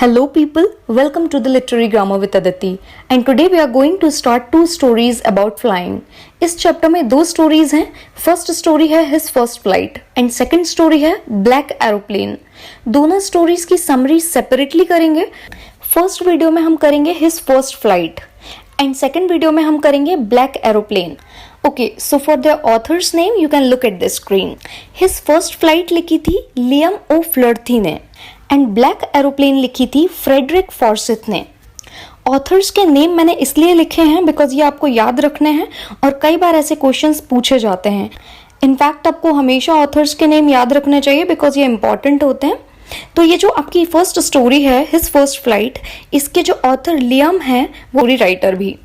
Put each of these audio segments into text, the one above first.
Hello people, welcome to the Literary Grammar with Aditi and today we are going to start two stories about flying. इस chapter में दो stories हैं. First story है His First Flight and second story है Black Aeroplane. दोनों stories की summary separately करेंगे. First video में हम करेंगे His First Flight and second video में हम करेंगे Black Aeroplane. Okay, so for the author's name you can look at the screen. His First Flight लिखी थी लियम ओ फ्लर्थी ने एंड ब्लैक एरोप्लेन लिखी थी फ्रेडरिक फॉर्सिथ ने. ऑथर्स के नेम मैंने इसलिए लिखे हैं बिकॉज ये आपको याद रखने हैं और कई बार ऐसे क्वेश्चंस पूछे जाते हैं. इनफैक्ट आपको हमेशा ऑथर्स के नेम याद रखने चाहिए बिकॉज ये इंपॉर्टेंट होते हैं. तो ये जो आपकी फर्स्ट स्टोरी है हिज फर्स्ट फ्लाइट, इसके जो ऑथर लियम है वो राइटर भी.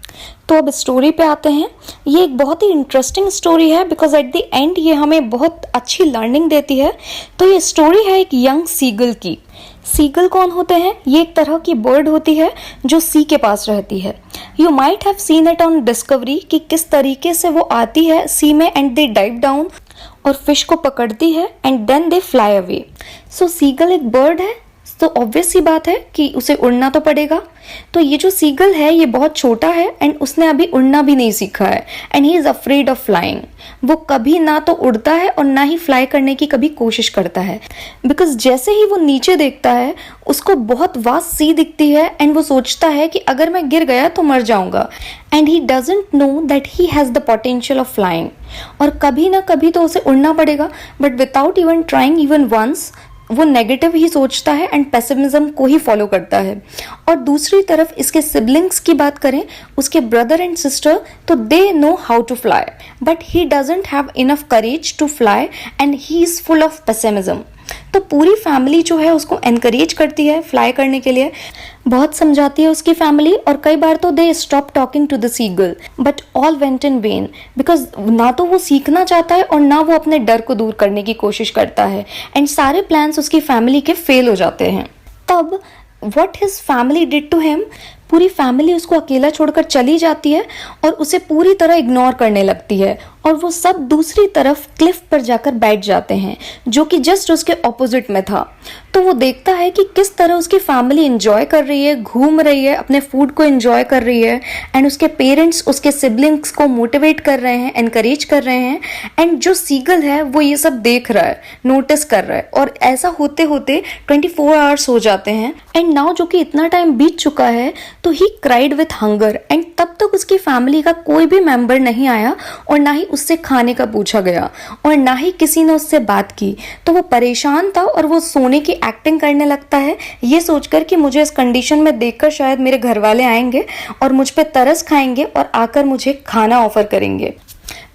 तो अब स्टोरी पे आते हैं. ये एक बहुत ही इंटरेस्टिंग स्टोरी है बिकॉज एट द एंड ये हमें बहुत अच्छी लर्निंग देती है. तो ये स्टोरी है एक यंग सीगल की. सीगल कौन होते हैं? ये एक तरह की बर्ड होती है जो सी के पास रहती है. You might have seen it on Discovery कि किस तरीके से वो आती है सी में एंड दे डाइव डाउन और फिश को पकड़ती है and then they fly away. So seagull एक बर्ड है तो ऑब्वियस सी बात है कि उसे उड़ना तो पड़ेगा. तो ये जो सीगल है ये बहुत छोटा है एंड उसने अभी उड़ना भी नहीं सीखा है and he is afraid of flying. वो कभी ना तो उड़ता है और ना ही फ्लाई करने की कभी कोशिश करता है बिकॉज जैसे ही वो नीचे देखता है उसको बहुत वास्ट सी दिखती है एंड वो सोचता है कि अगर मैं गिर गया तो मर जाऊंगा and he doesn't know that he has the potential of flying. और कभी ना कभी तो उसे उड़ना पड़ेगा but without even trying even once वो नेगेटिव ही सोचता है एंड पेसिमिज्म को ही फॉलो करता है. और दूसरी तरफ इसके सिबलिंग्स की बात करें, उसके ब्रदर एंड सिस्टर, तो they know how to fly but he doesn't have enough courage to fly and he is full of pessimism. तो पूरी फैमिली जो है उसको एनकरेज करती है फ्लाई करने के लिए, बहुत समझाती है उसकी फैमिली और कई बार तो they stop talking to the seagull but all went in vain because ना तो वो सीखना चाहता है और ना वो अपने डर को दूर करने की कोशिश करता है एंड सारे प्लान्स उसकी फैमिली के फेल हो जाते हैं. तब what his family did to him, पूरी फैमिली उसको अकेला छोड़कर चली जाती है और उसे पूरी तरह इग्नोर करने लगती है और वो सब दूसरी तरफ क्लिफ पर जाकर बैठ जाते हैं जो कि जस्ट उसके ऑपोजिट में था. तो वो देखता है कि किस तरह उसकी फैमिली एंजॉय कर रही है, घूम रही है, अपने फूड को एंजॉय कर रही है एंड उसके पेरेंट्स उसके सिबलिंग्स को मोटिवेट कर रहे हैं, एनकरेज कर रहे हैं एंड जो सीगल है वो ये सब देख रहा है, नोटिस कर रहा है. और ऐसा होते होते 24 आवर्स हो जाते हैं एंड नाउ जो कि इतना टाइम बीत चुका है तो ही क्राइड विथ हंगर एंड तब तक उसकी फैमिली का कोई भी मेंबर नहीं आया और ना ही उससे खाने का पूछा गया और ना ही किसी ने उससे बात की. तो वो परेशान था और वो सोने की एक्टिंग करने लगता है ये सोचकर कि मुझे इस कंडीशन में देखकर शायद मेरे घर वाले आएंगे और मुझ पे तरस खाएंगे और आकर मुझे खाना ऑफर करेंगे.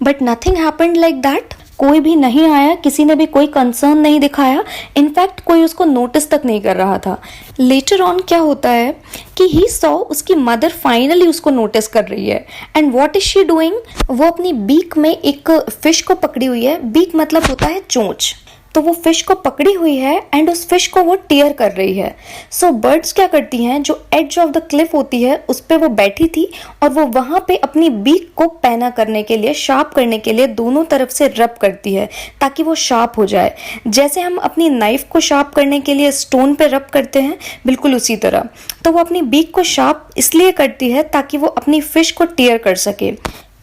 But nothing happened like that. कोई भी नहीं आया, किसी ने भी कोई कंसर्न नहीं दिखाया, इनफैक्ट कोई उसको नोटिस तक नहीं कर रहा था. लेटर ऑन क्या होता है कि ही सॉ उसकी मदर फाइनली उसको नोटिस कर रही है and what is she doing, वो अपनी बीक में एक फिश को पकड़ी हुई है. बीक मतलब होता है चोंच. तो वो फिश को पकड़ी हुई है एंड उस फिश को वो टीयर कर रही है. सो बर्ड्स क्या करती हैं, जो एज ऑफ द क्लिफ होती है उस पे वो बैठी थी और वो वहां पे अपनी बीक को पैना करने के लिए, शार्प करने के लिए दोनों तरफ से रब करती है ताकि वो शार्प हो जाए. जैसे हम अपनी नाइफ को शार्प करने के लिए स्टोन पे रब करते हैं, बिल्कुल उसी तरह. तो वो अपनी बीक को शार्प इसलिए करती है ताकि वो अपनी फिश को टीयर कर सके.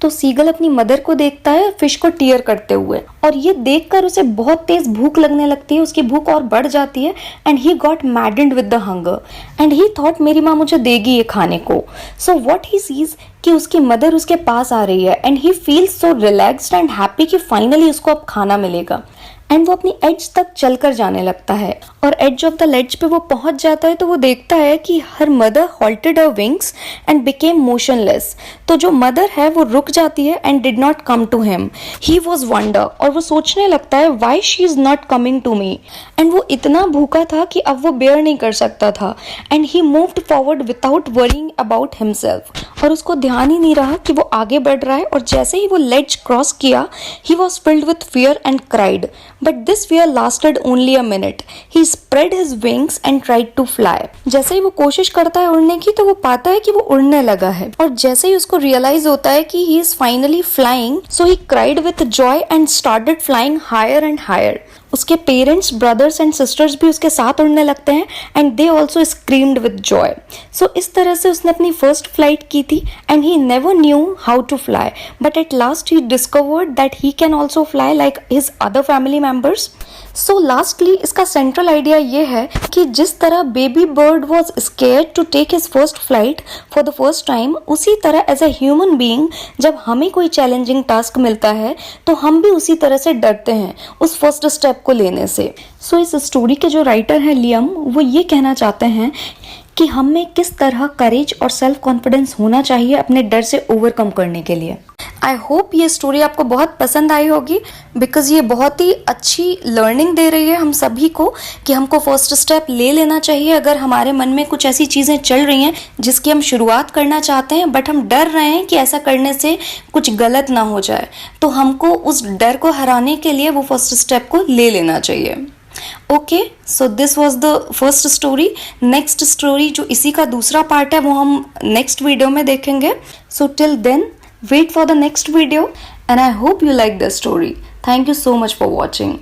तो सीगल अपनी मदर को देखता है फिश को टीयर करते हुए और ये देखकर उसे बहुत तेज भूख लगने लगती है. उसकी भूख और बढ़ जाती है and he got मैडेंड with the hunger and he thought मेरी माँ मुझे देगी ये खाने को. सो व्हाट ही सीज कि उसकी मदर उसके पास आ रही है and he feels so relaxed and happy कि फाइनली उसको अब खाना मिलेगा एंड वो अपनी एज तक चलकर जाने लगता है और एज ऑफ द लेड्ज पे वो पहुंच जाता है तो वो देखता है कि her mother halted her wings and became motionless. तो जो मदर है वो रुक जाती है and did not come to him. He was wonder और वो सोचने लगता है why she is not coming to me. And वो इतना भूखा था कि अब वो बेयर नहीं कर सकता था and he moved forward without worrying about himself. और उसको ध्यान ही नहीं रहा कि वो आगे बढ़ रहा है और जैसे ही वो लेड्ज क्रॉस किया he was filled with fear and cried. But this fear lasted only a minute. He spread his wings and tried to fly. जैसे ही वो कोशिश करता है उड़ने की तो वो पाता है कि वो उड़ने लगा है और जैसे ही उसको रियलाइज होता है कि he is finally flying, so he cried with joy and started flying higher and higher. उसके पेरेंट्स, ब्रदर्स एंड सिस्टर्स भी उसके साथ उड़ने लगते हैं and they also screamed with joy. So इस तरह से उसने अपनी फर्स्ट फ्लाइट की थी and he never knew how to fly, but at last he discovered that he can also fly like his other family members. So lastly इसका central idea ये है कि जिस तरह baby bird was scared to take his first flight for the first time, उसी तरह as a human being जब हमें कोई चैलेंजिंग टास्क मिलता है तो हम भी उसी तरह से डरते हैं उस फर्स्ट स्टेप को लेने से। सो इस स्टोरी के जो राइटर हैं लियम, वो ये कहना चाहते हैं कि हमें किस तरह करेज और सेल्फ कॉन्फिडेंस होना चाहिए अपने डर से ओवरकम करने के लिए। आई होप ये स्टोरी आपको बहुत पसंद आई होगी, बिकॉज ये बहुत ही अच्छी लर्निंग दे रही है हम सभी को कि हमको फर्स्ट स्टेप ले लेना चाहिए अगर हमारे मन में कुछ ऐसी चीज़ें चल रही हैं जिसकी हम शुरुआत करना चाहते हैं बट हम डर रहे हैं कि ऐसा करने से कुछ गलत ना हो जाए, तो हमको उस डर को हराने के लिए वो फर्स्ट स्टेप को ले लेना चाहिए। Okay, so this was the first story. Next story जो इसी का दूसरा पार्ट है वो हम नेक्स्ट वीडियो में देखेंगे। So till then wait for the next video and I hope you like the story. Thank you so much for watching.